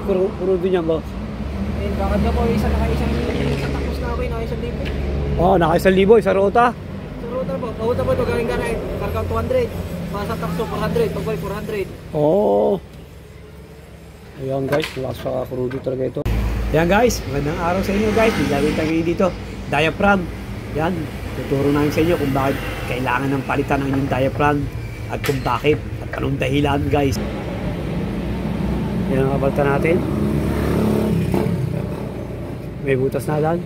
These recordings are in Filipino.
crudo niya, boss? Eh, bakit na po isang tapos na ako na isang libo. Oh, naka 1,000, isa rota. Sa ruta po, pauta po ito, galing ka na eh. Karkang 200, basa takso 400, pagbalik 400. Oh. Ayan guys, lakas sa crudo talaga ito. Ayan guys, magandang araw sa inyo guys. Bigla tayo dito, diaphragm. Yan, tuturo namin sa inyo kung bakit kailangan ng palitan ng inyong diaphragm at kung bakit at anong dahilan guys. Yan ang kabalta natin. May butas na lang.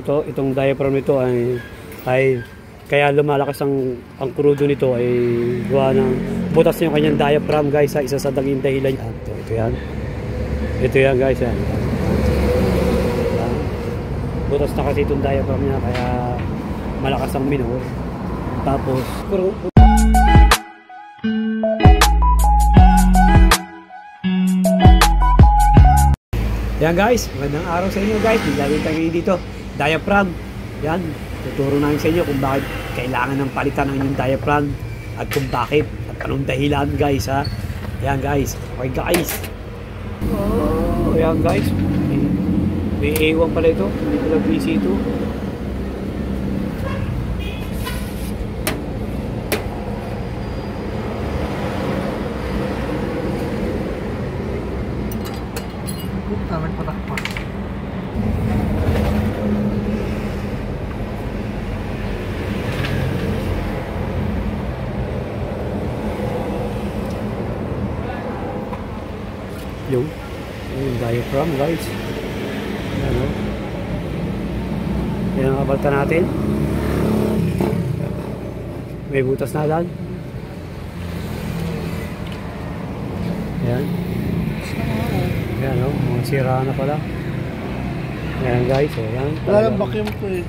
Itong diaphragm nito ay kaya lumalakas ang crudo nito ay gawa ng butas yung kanyang diaphragm guys. Isa sa naging dahilan. Ito yan. Ito yan guys. Yan. Butas na kasi itong diaphragm niya kaya malakas ang minor. Tapos yan guys, magandang araw sa inyo guys. Bigla tayo dito, diaphragm. Yan, tuturo namin sa inyo kung bakit kailangan ng palitan ng inyong diaphragm at kung bakit at anong dahilan guys ha. Yan guys, okay guys. Oh, yan guys. May A1 pala ito, hindi pala BC2. Tamang patakpak. Yung diaphragm guys. Yan o. Yan ang kabalta natin. May butas na lang. Yan. Yan o, mga sira na pala. Yan guys, o yan. Wala lang vacuum ko eh.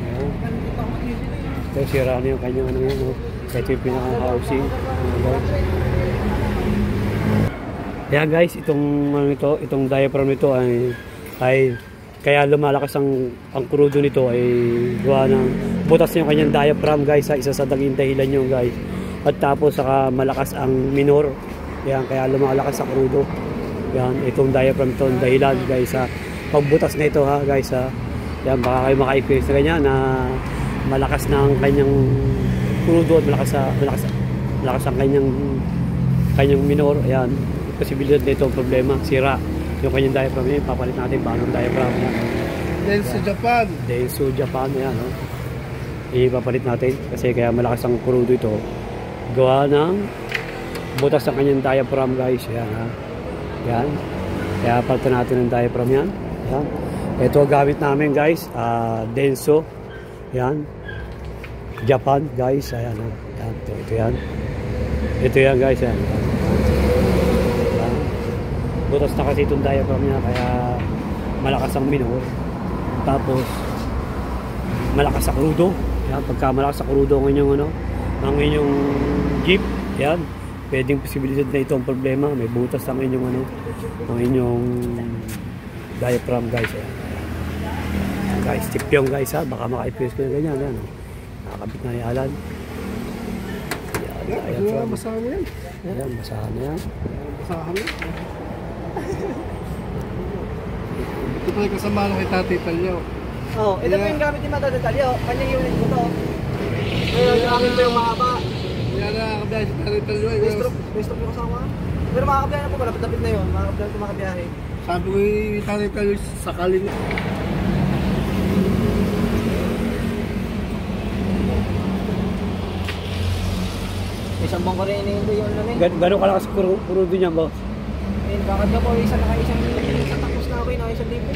Yan. Ito, sira na yung kanyang ano yan o. Ito yung pinaka-housing. Yan guys, itong diaphragm nito ay kaya lumalakas ang crudo nito ay gawa ng butas yung kanyang diaphragm guys. Isa sa naging dahilan yung guys. At tapos saka malakas ang minor. Yan, kaya lumalakas ang crudo. Yan, itong diaphragm ito, dahilan guys ha. Pagbutas na ito ha guys ha. Yan, baka kayo maka-experience na ganyan na malakas na ang kanyang crudo at malakas ang kanyang minor. Yan, posibilidad na ito ang problema, sira yung kanyang diaphragm niya. Papalit natin bagong diaphragm niya. Denso Japan yan no? Ipapalit natin kasi kaya malakas ang crudo ito gawa ng butas ng kanyang diaphragm guys. Yan ha. Yan. Kaya palitan natin ng diaphragm yan. Yan. Ito gamit namin guys. Denso. Yan. Japan guys. Ayan. Yan. Ito yan. Ito yan guys. Yan. Yan. Butas na kasi itong diaphragm niya kaya malakas ang minor. Tapos malakas sa crudo. Yan. Pagka malakas sa crudo ang inyong jeep. Yan. Pwedeng posibilidad na ito ang problema. May butas ang inyong diaphragm guys. Ayan. Ayan guys, tip yung guys ha. Baka maka-experience ko yung ganyan. Ayan. Nakakabit na yung alan. Ayan, basahan mo yan. Ayan, basahan mo yan. Basahan mo. Ito pa yung kasama ng kay Tatay Talyo. Oo, ito po yung gamit ni Tatay Talyo. Kanyang unit ko to. Ngayon, yung akin po yung mahaba. Kaya nakakabiyahe si Tatay Talyo. May stroke yung kasama. Pero makakabiyahe na po, malapit-lapit na yun. Makakabiyahe ko makabiyahe. Sabi ko yung Tatay Talyo sakalin. Isang bangko rin hindi yun lang eh. Gano'ng kalakas crudo niya boss? Eh, bakit ka po isang tapos na ako na isang libo.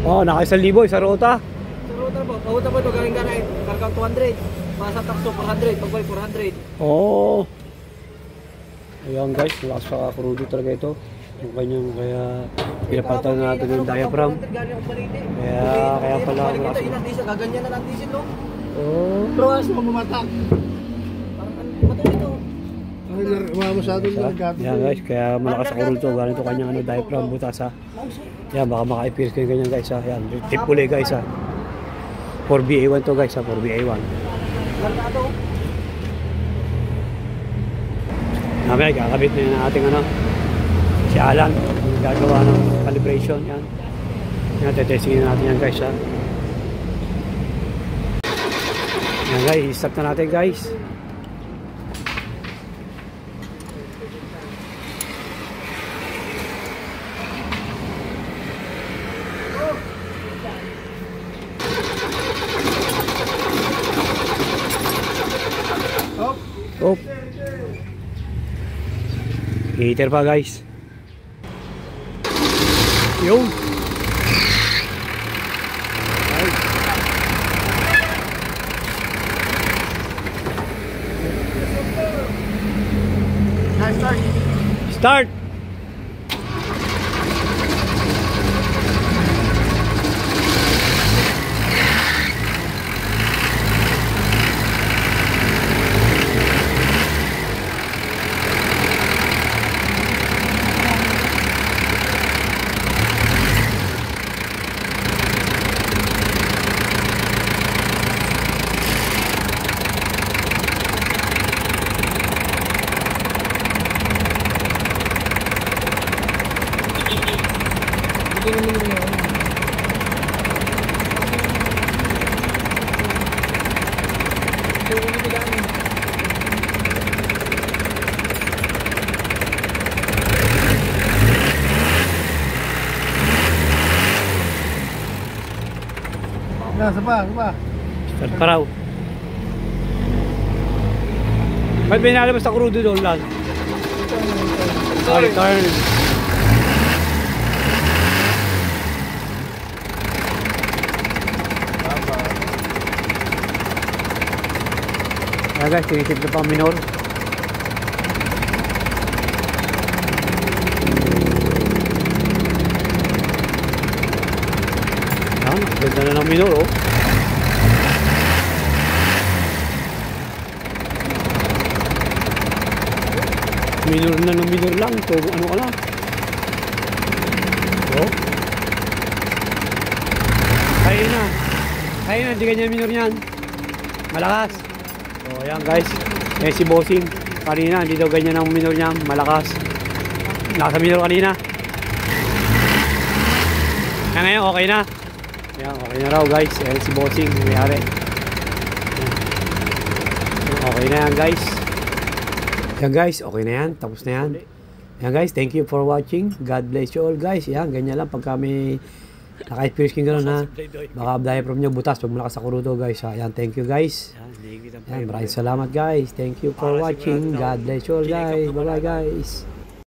Oh, naka 1,000, isa rota. Sa ruta po, pauta po ito, galing ka na eh. Karkang 200, basa takso 400, pagbalik 400. Oh. Ayan guys, lakas sa crudo talaga ito. Yung kanyang kaya pinapalitan natin yung diaphragm. Kaya pala lakas. Ilang diesel, gaganyan na lang diesel no? Oh. Pero alas mo bumatak. Parang matulog ito. Masyado nagagato. Yan guys, kaya malakas sa crudo ito. Ganito kanyang diaphragm butas ha. Yan, baka maka-experience kayo ganyan guys ha. Yan, tip uli guys ha. 4BA1 to guys ha, 4BA1. Mamaya kakabit na yun ang ating ano, si Alan, yung gagawa ng calibration. Yan. Yan, tetestingin natin yan guys ha. Yan guys, i-start na natin guys. Oh. Heater pa guys. Yung. Start. Sapa. Start pa raw. Ba't may nalabas na crudo doon lang? Sorry. Turn. Kaya guys, tinisip na pa ang minor. Ganda na ng minor oh. Minor na ng minor lang. So ano ka lang. Oh. Kaya na, hindi ganyan minor yan. Malakas. So ayan guys. Eh si Bossing. Kanina, hindi daw ganyan ang minor niya. Malakas. Nasa minor kanina. Kaya ngayon, okay na. Ayan, okay na raw guys. Ayan si Bossing. Nangyari. Okay na yan guys. Ayan guys, okay na yan. Tapos na yan. Ayan guys, thank you for watching. God bless you all guys. Ayan, ganyan lang pag kami naka-experience kong gano'n ha. Baka diaphragm nyo butas pag malakas sa kurudo guys ha. Ayan, thank you guys. Ayan, maraming salamat guys. Thank you for watching. God bless you all guys. Bye bye guys.